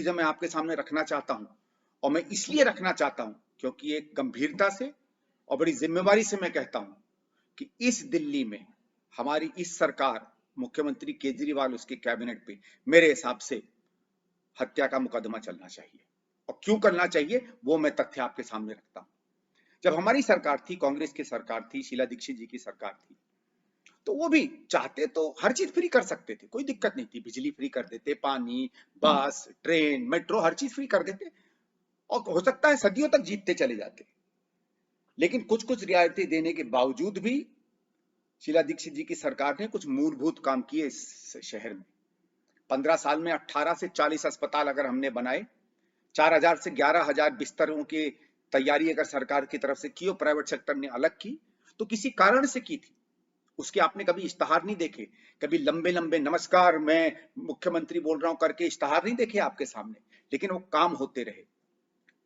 चीजें मैं आपके सामने रखना चाहता हूं, और मैं इसलिए रखना चाहता हूं क्योंकि एक गंभीरता से और बड़ी जिम्मेवारी से मैं कहता हूं कि इस दिल्ली में हमारी इस सरकार, मुख्यमंत्री केजरीवाल, उसके कैबिनेट पे मेरे हिसाब से हत्या का मुकदमा चलना चाहिए। और क्यों करना चाहिए वो मैं तथ्य आपके सामने रखता हूं। जब हमारी सरकार थी, कांग्रेस की सरकार थी, शीला दीक्षित जी की सरकार थी, तो वो भी चाहते तो हर चीज फ्री कर सकते थे, कोई दिक्कत नहीं थी। बिजली फ्री कर देते, पानी, बस, ट्रेन, मेट्रो, हर चीज फ्री कर देते, और हो सकता है सदियों तक जीतते चले जाते। लेकिन कुछ कुछ रियायतें देने के बावजूद भी शीला दीक्षित जी की सरकार ने कुछ मूलभूत काम किए इस शहर में। 15 साल में 18 से 40 अस्पताल अगर हमने बनाए, 4000 से 11000 बिस्तरों की तैयारी अगर सरकार की तरफ से की और प्राइवेट सेक्टर ने अलग की, तो किसी कारण से की थी। उसके आपने कभी इश्तहार नहीं देखे, कभी लंबे लंबे नमस्कार मैं मुख्यमंत्री बोल रहा हूं करके इश्तहार नहीं देखे आपके सामने, लेकिन वो काम होते रहे।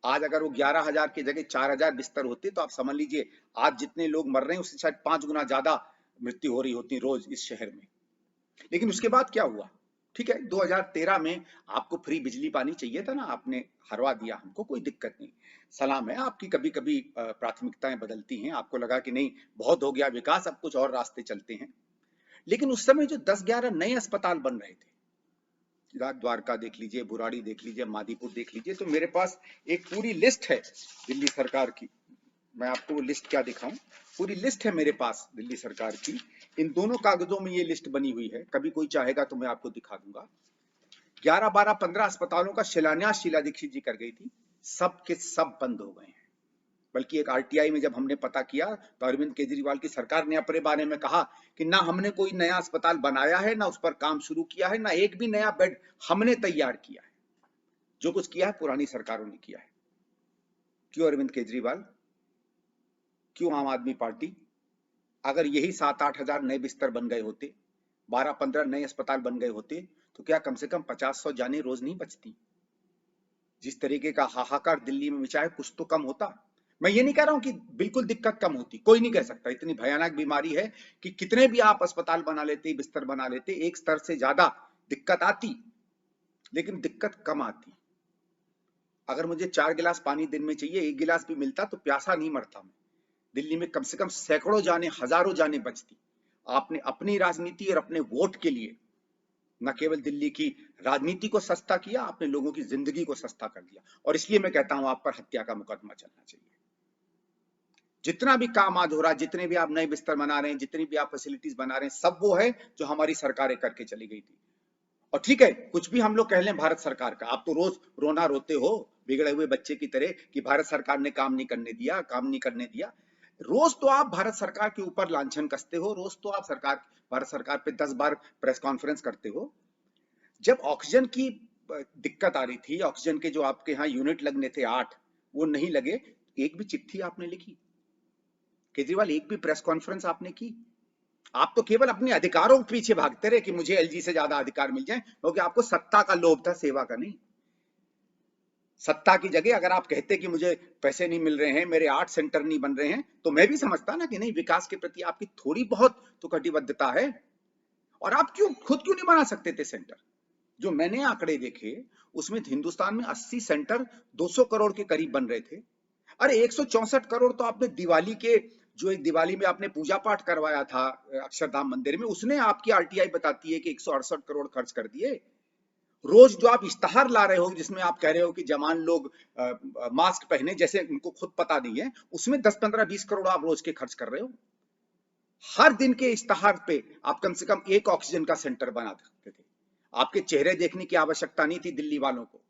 आज अगर वो 11000 की जगह 4000 बिस्तर होते तो आप समझ लीजिए आज जितने लोग मर रहे हैं उससे शायद 5 गुना ज्यादा मृत्यु हो रही होती रोज इस शहर में। लेकिन उसके बाद क्या हुआ? ठीक है, 2013 में आपको फ्री बिजली पानी चाहिए था ना, आपने हरवा दिया हमको, कोई दिक्कत नहीं, सलाम है आपकी। कभी कभी प्राथमिकताएं बदलती हैं, आपको लगा कि नहीं बहुत हो गया विकास, अब कुछ और रास्ते चलते हैं। लेकिन उस समय जो 10-11 नए अस्पताल बन रहे थे, द्वारका देख लीजिए, बुराड़ी देख लीजिए, मादीपुर देख लीजिए, तो मेरे पास एक पूरी लिस्ट है दिल्ली सरकार की। मैं आपको वो लिस्ट क्या दिखाऊं, पूरी लिस्ट है मेरे पास दिल्ली सरकार की। इन दोनों कागजों में ये लिस्ट बनी हुई है, कभी कोई चाहेगा तो मैं आपको दिखा दूंगा। 11, 12, 15 अस्पतालों का शिलान्यास शीला दीक्षित जी कर गई थी, सब के सब बंद हो गए हैं। बल्कि एक आरटीआई में जब हमने पता किया तो अरविंद केजरीवाल की सरकार ने अपने बारे में कहा कि ना हमने कोई नया अस्पताल बनाया है, ना उस पर काम शुरू किया है, ना एक भी नया बेड हमने तैयार किया है। जो कुछ किया है पुरानी सरकारों ने किया है। क्यों अरविंद केजरीवाल, क्यों आम आदमी पार्टी? अगर यही 7-8 हजार नए बिस्तर बन गए होते, 12-15 नए अस्पताल बन गए होते, तो क्या कम से कम 50-100 जाने रोज नहीं बचती? जिस तरीके का हाहाकार दिल्ली में मचा है, कुछ तो कम होता। मैं ये नहीं कह रहा हूं कि बिल्कुल दिक्कत कम होती, कोई नहीं कह सकता, इतनी भयानक बीमारी है कि कितने भी आप अस्पताल बना लेते, बिस्तर बना लेते, एक स्तर से ज्यादा दिक्कत आती, लेकिन दिक्कत कम आती। अगर मुझे 4 गिलास पानी दिन में चाहिए, 1 गिलास भी मिलता तो प्यासा नहीं मरता मैं। दिल्ली में कम से कम सैकड़ों जाने, हजारों जाने बचती। आपने अपनी राजनीति और अपने वोट के लिए न केवल दिल्ली की राजनीति को सस्ता किया, आपने लोगों की जिंदगी को सस्ता कर दिया। और इसलिए मैं कहता हूं आप पर हत्या का मुकदमा चलना चाहिए। जितना भी काम आज हो रहा है, जितने भी आप नए बिस्तर बना रहे हैं, जितनी भी आप फैसिलिटीज बना रहे हैं, सब वो है जो हमारी सरकारें करके चली गई थी। और ठीक है, कुछ भी हम लोग कह लें भारत सरकार का, आप तो रोज रोना रोते हो बिगड़े हुए बच्चे की तरह कि भारत सरकार ने काम नहीं करने दिया, काम नहीं करने दिया। रोज तो आप भारत सरकार के ऊपर लांछन कसते हो, रोज तो आप भारत सरकार पे 10 बार प्रेस कॉन्फ्रेंस करते हो। जब ऑक्सीजन की दिक्कत आ रही थी, ऑक्सीजन के जो आपके यहाँ यूनिट लगने थे 8, वो नहीं लगे, एक भी चिट्ठी आपने लिखी? केजरीवाल, एक भी प्रेस कॉन्फ्रेंस आपने की? आप तो केवल अपने अधिकारों के पीछे भागते रहे कि मुझे एलजी से ज्यादा अधिकार मिल जाए, क्योंकि आपको सत्ता का लोभ था, सेवा का नहीं। सत्ता की जगह अगर आप कहते कि मुझे पैसे नहीं मिल रहे हैं, मेरे 8 सेंटर नहीं बन रहे हैं, तो मैं भी समझता ना कि नहीं, विकास के प्रति आपकी थोड़ी बहुत तो कटिबद्धता है। और आप खुद क्यों नहीं बना सकते थे सेंटर? जो मैंने आंकड़े देखे उसमें हिंदुस्तान में 80 सेंटर 200 करोड़ के करीब बन रहे थे। अरे 164 करोड़ तो आपने दिवाली के, जो एक दिवाली में आपने पूजा पाठ करवाया था अक्षरधाम मंदिर में, उसने आपकी आरटीआई बताती है कि 168 करोड़ खर्च कर दिए। रोज जो आप इश्तहार ला रहे हो जिसमें आप कह रहे हो कि जवान लोग मास्क पहने, जैसे उनको खुद पता नहीं है, उसमें 10, 15, 20 करोड़ आप रोज के खर्च कर रहे हो। हर दिन के इश्तहार पे आप कम से कम एक ऑक्सीजन का सेंटर बना सकते थे। आपके चेहरे देखने की आवश्यकता नहीं थी दिल्ली वालों को,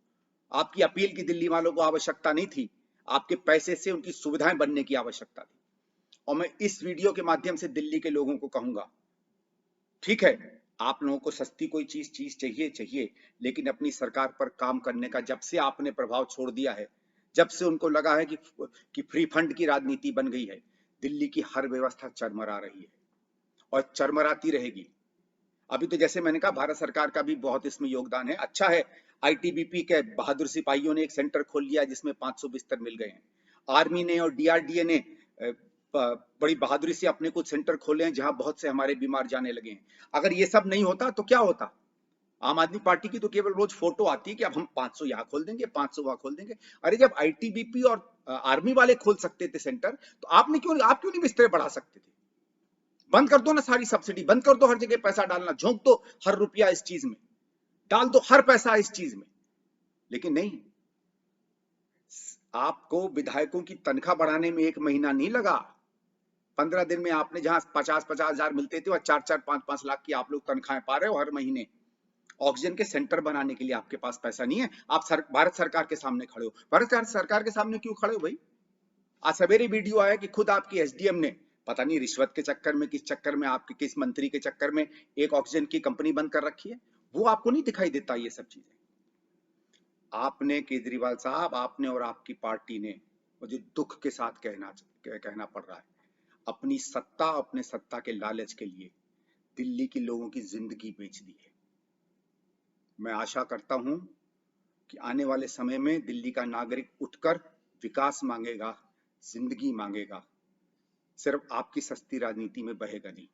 आपकी अपील की दिल्ली वालों को आवश्यकता नहीं थी, आपके पैसे से उनकी सुविधाएं बनने की आवश्यकता थी। और मैं इस वीडियो के माध्यम से दिल्ली के लोगों को कहूंगा, ठीक है, आप लोगों को सस्ती कोई चीज चाहिए, लेकिन अपनी सरकार पर काम करने का जब से आपने प्रभाव छोड़ दिया है, जब से उनको लगा है कि फ्री फंड की राजनीति बन गई है, दिल्ली की हर व्यवस्था चरमरा रही है और चरमराती रहेगी। अभी तो जैसे मैंने कहा भारत सरकार का भी बहुत इसमें योगदान है, अच्छा है। आईटीबीपी के बहादुर सिपाहियों ने एक सेंटर खोल लिया जिसमें 500 बिस्तर मिल गए हैं। आर्मी ने और डीआरडीए ने बड़ी बहादुरी से अपने कुछ सेंटर खोले हैं जहां बहुत से हमारे बीमार जाने लगे हैं। अगर ये सब नहीं होता तो क्या होता? आम आदमी पार्टी की तो केवल रोज फोटो आती है कि अब हम 500 यहाँ खोल देंगे, 500 वहां खोल देंगे। अरे जब आईटीबीपी और आर्मी वाले खोल सकते थे सेंटर, तो आप क्यों नहीं बिस्तरे बढ़ा सकते थे? बंद कर दो ना सारी सब्सिडी, बंद कर दो हर जगह पैसा डालना, झोंक दो हर रुपया इस चीज में, डाल दो हर पैसा इस चीज में। लेकिन नहीं, आपको विधायकों की तनख्वाह बढ़ाने में 1 महीना नहीं लगा। 15 दिन में आपने जहां 50-50 हजार मिलते थे, वह 4-4, 5-5 लाख की आप लोग तनख्वाहें पा रहे हो हर महीने। ऑक्सीजन के सेंटर बनाने के लिए आपके पास पैसा नहीं है। आप भारत सरकार के सामने खड़े हो। भारत सरकार के सामने क्यों खड़े हो भाई? आज सवेरे वीडियो आया कि खुद आपकी एसडीएम ने, पता नहीं रिश्वत के चक्कर में, किस चक्कर में, आपके किस मंत्री के चक्कर में एक ऑक्सीजन की कंपनी बंद कर रखी है। वो आपको नहीं दिखाई देता ये सब चीजें? आपने केजरीवाल साहब, आपने और आपकी पार्टी ने, मुझे दुख के साथ कहना पड़ रहा है, अपनी सत्ता, अपने सत्ता के लालच के लिए दिल्ली के लोगों की जिंदगी बेच दी है। मैं आशा करता हूं कि आने वाले समय में दिल्ली का नागरिक उठकर विकास मांगेगा, जिंदगी मांगेगा, सिर्फ आपकी सस्ती राजनीति में बहेगा नहीं।